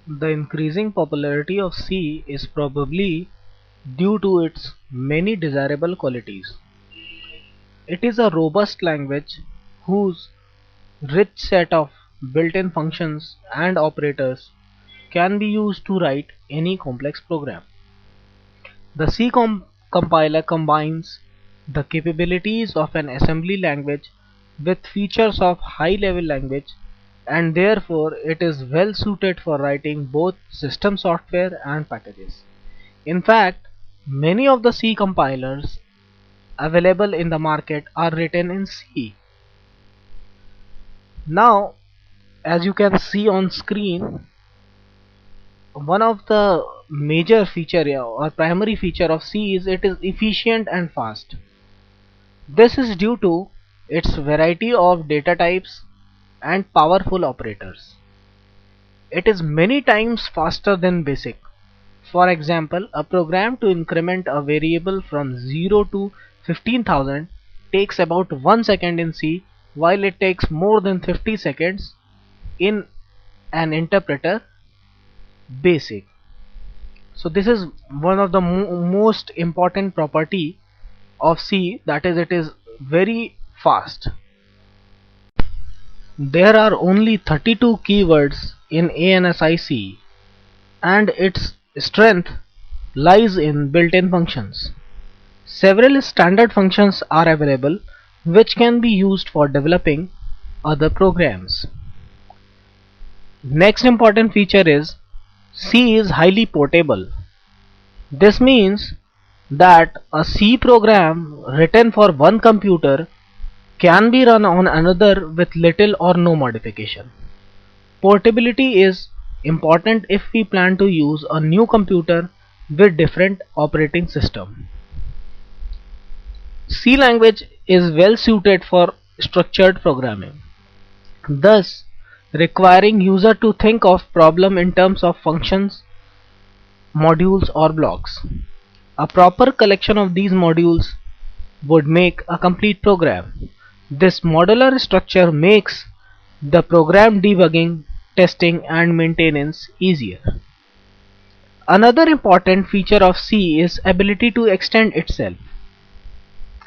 The increasing popularity of C is probably due to its many desirable qualities. It is a robust language whose rich set of built-in functions and operators can be used to write any complex program. The compiler combines the capabilities of an assembly language with features of high-level language, and therefore it is well suited for writing both system software and packages. In fact, many of the C compilers available in the market are written in C. Now, as you can see on screen, one of the major feature or primary feature of C is it is efficient and fast. This is due to its variety of data types and powerful operators. It is many times faster than BASIC. For example, a program to increment a variable from 0 to 15,000 takes about 1 second in C, while it takes more than 50 seconds in an interpreter BASIC. So this is one of the most important property of C, that is it is very fast. There are only 32 keywords in ANSI-C, and its strength lies in built-in functions. Several standard functions are available which can be used for developing other programs. Next important feature is C is highly portable. This means that a C program written for one computer can be run on another with little or no modification. Portability is important if we plan to use a new computer with different operating system. C language is well suited for structured programming, thus requiring user to think of problem in terms of functions, modules or blocks. A proper collection of these modules would make a complete program. This modular structure makes the program debugging, testing and maintenance easier. Another important feature of C is ability to extend itself.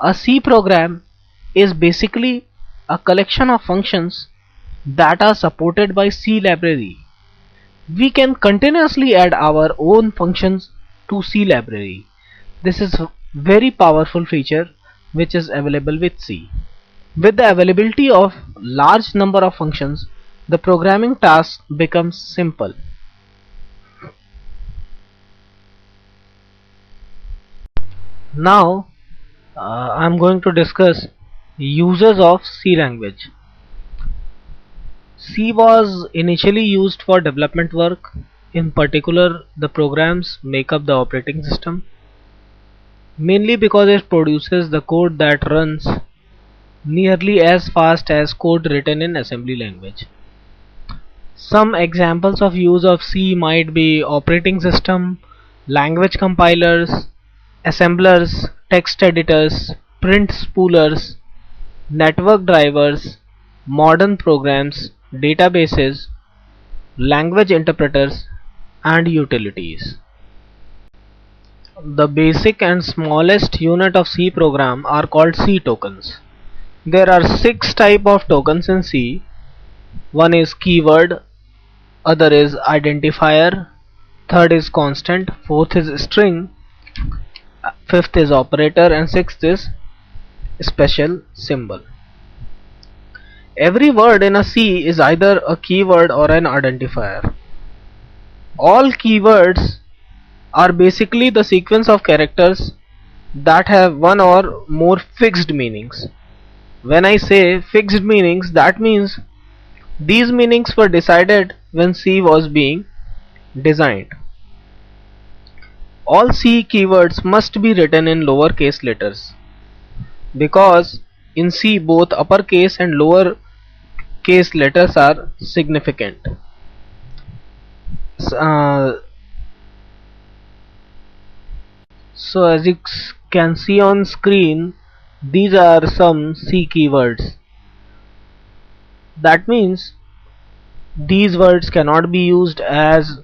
A C program is basically a collection of functions that are supported by C library. We can continuously add our own functions to C library. This is a very powerful feature which is available with C. With the availability of large number of functions, the programming task becomes simple. Now I'm going to discuss uses of C language. C was initially used for development work. In particular, the programs make up the operating system, mainly because it produces the code that runs nearly as fast as code written in assembly language. Some examples of use of C might be operating system, language compilers, assemblers, text editors, print spoolers, network drivers, modern programs, databases, language interpreters, and utilities. The basic and smallest unit of C program are called C tokens. There are 6 types of tokens in C. One is keyword, other is identifier, third is constant, fourth is string, fifth is operator, and sixth is special symbol. Every word in a C is either a keyword or an identifier. All keywords are basically the sequence of characters that have one or more fixed meanings. When I say fixed meanings, that means these meanings were decided when C was being designed. All C keywords must be written in lowercase letters, because in C both uppercase and lower case letters are significant. Uh, so as you can see on screen, these are some C keywords. That means These words cannot be used as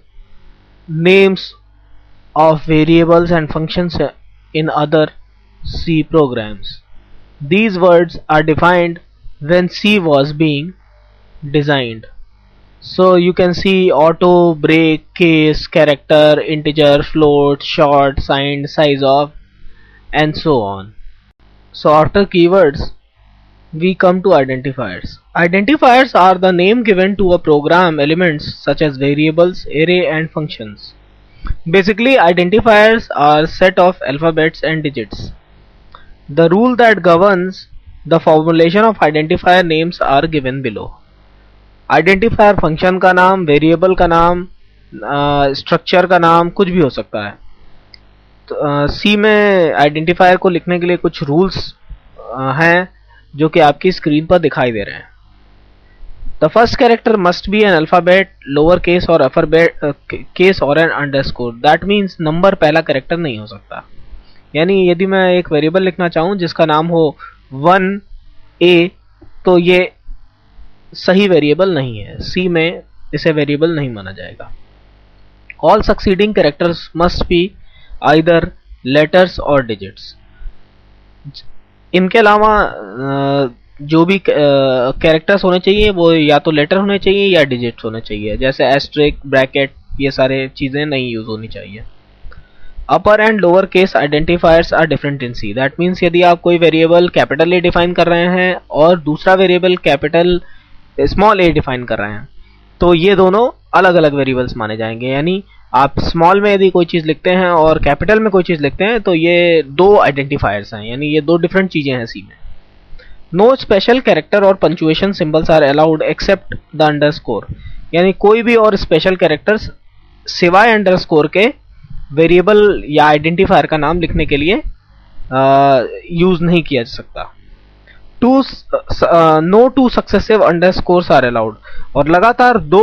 names of variables and functions in other C programs. These words are defined when C was being designed. So you can see auto, break, case, character, integer, float, short, signed, size of, and so on. So after keywords, we come to identifiers. Identifiers are the name given to a program elements such as variables, array, and functions. Basically, identifiers are set of alphabets and digits. The rule that governs the formulation of identifier names are given below. Identifier function का नाम, variable का नाम, structure का नाम, कुछ भी हो सकता है. तो सी में आइडेंटिफायर को लिखने के लिए कुछ रूल्स हैं जो कि आपकी स्क्रीन पर दिखाई दे रहे हैं. The first character must be an alphabet, lower case और अपर केस और an underscore. That means number पहला कैरेक्टर नहीं हो सकता. यानी यदि मैं एक वेरिएबल लिखना चाहूं जिसका नाम हो 1a, तो ये सही वेरिएबल नहीं है. सी में इसे वेरिएबल नहीं माना जाएगा. All succeeding characters must be either letters और डिजिट्स. इनके अलावा जो भी कैरेक्टर्स होने चाहिए वो या तो लेटर होने चाहिए या डिजिट्स होने चाहिए. जैसे एस्ट्रिक, ब्रैकेट, ये सारे चीजें नहीं यूज होनी चाहिए. Upper and lower case identifiers are different in C. That means यदि आप कोई वेरिएबल कैपिटल ए डिफाइन कर रहे हैं और दूसरा वेरिएबल कैपिटल स्मॉल ए डिफाइन कर रहे हैं तो ये दोनों अलग अलग वेरिएबल्स माने जाएंगे. यानी आप स्मॉल में यदि कोई चीज लिखते हैं और कैपिटल में कोई चीज लिखते हैं तो ये दो आइडेंटिफायर्स हैं. यानी ये दो डिफरेंट चीजें हैं सी में. नो स्पेशल कैरेक्टर और punctuation symbols are allowed except the underscore. यानी कोई भी और स्पेशल कैरेक्टर्स सिवाय अंडरस्कोर के वेरिएबल या आइडेंटिफायर का नाम लिखने के लिए यूज नहीं किया जा सकता. No two successive underscores are allowed. और लगातार दो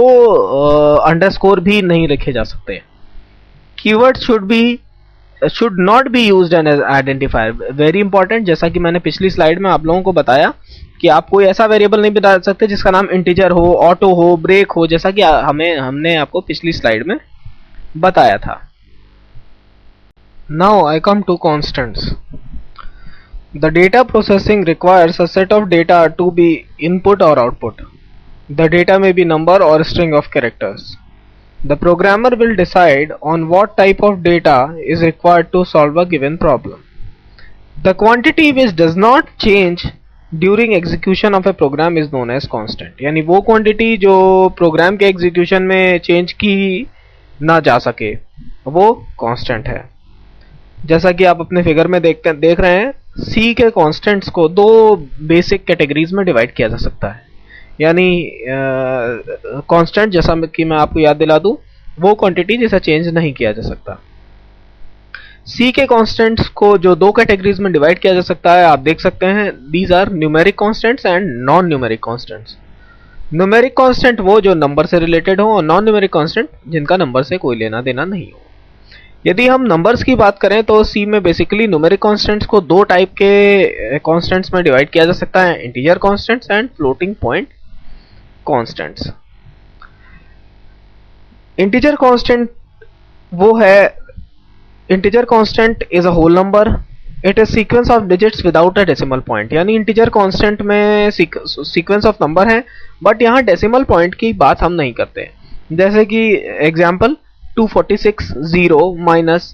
अंडरस्कोर भी नहीं लिखे जा सकते. Keyword should not be used as identifier. Very important. जैसा कि मैंने पिछली स्लाइड में आप लोगों को बताया कि आप कोई ऐसा वेरिएबल नहीं बता सकते जिसका नाम इंटीजर हो, ऑटो हो, ब्रेक हो, जैसा कि हमने आपको पिछली स्लाइड में बताया था. Now I come to constants. The data processing requires a set of data to be input or output. The data may be number or string of characters. The programmer will decide on what type of data is required to solve a given problem. The quantity which does not change during execution of a program is known as constant. यानी वो quantity जो program के execution में change की ना जा सके वो constant है. जैसा कि आप अपने फिगर में देख रहे हैं, सी के कॉन्स्टेंट्स को दो बेसिक कैटेगरीज में डिवाइड किया जा सकता है. यानी कांस्टेंट, जैसा कि मैं आपको याद दिला दूं, वो क्वांटिटी जिसे चेंज नहीं किया जा सकता. सी के कांस्टेंट्स को जो दो कैटेगरीज में डिवाइड किया जा सकता है आप देख सकते हैं. These are numeric constants and non numeric constants. Numeric constant वो जो नंबर से रिलेटेड हो और नॉन न्यूमेरिक कांस्टेंट जिनका नंबर से कोई लेना देना नहीं हो. यदि हम नंबर्स की बात करें तो सी में बेसिकली न्यूमेरिक कांस्टेंट्स को दो टाइप के कांस्टेंट्स में डिवाइड किया जा सकता है. Integer constants and floating point constants. Integer constant वो है, integer constant is a whole number. It is sequence of digits without a decimal point. यानी इंटीजर कांस्टेंट में सीक्वेंस ऑफ नंबर है बट यहाँ डेसिमल पॉइंट की बात हम नहीं करते. जैसे कि example 246 0 minus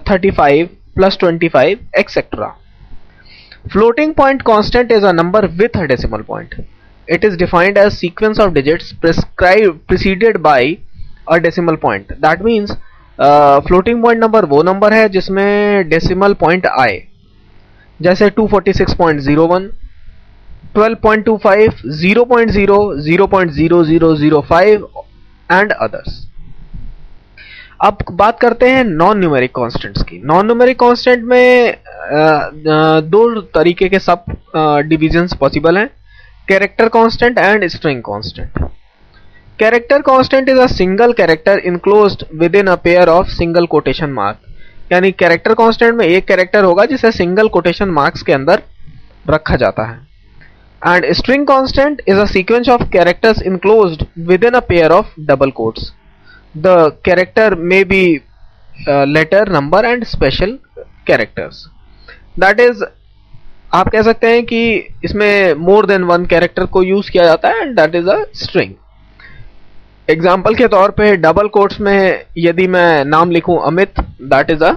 35 plus 25 etc. Floating point constant is a number with a decimal point. It is defined as sequence of digits preceded by a decimal point. That means floating point number वो number है जिसमें decimal point आए. जैसे 246.01, 12.25, 0.0, 0.0005 and others. अब बात करते हैं non numeric constants की. नॉन न्यूमेरिक कांस्टेंट में दो तरीके के सब डिविजन्स पॉसिबल हैं, character constant and string constant. Character constant is a single character enclosed with in a pair of single quotation mark. यानी कैरेक्टर कांस्टेंट में एक कैरेक्टर होगा जिसे सिंगल कोटेशन मार्क्स के अंदर रखा जाता है. and string constant is a sequence of characters enclosed within a pair of double quotes. The character may be letter, number and special characters. That is, आप कह सकते हैं कि इसमें मोर देन वन कैरेक्टर को यूज किया जाता है and that is a string. Example के तौर पे डबल कोट्स में यदि मैं नाम लिखूं Amit, that is a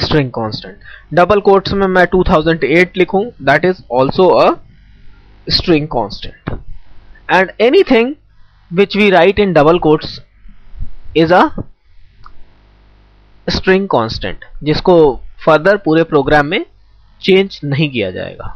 string constant. Double quotes में मैं 2008 लिखूं, that is also a string constant. And anything which we write in double quotes is a string constant, जिसको फर्दर पूरे प्रोग्राम में चेंज नहीं किया जाएगा.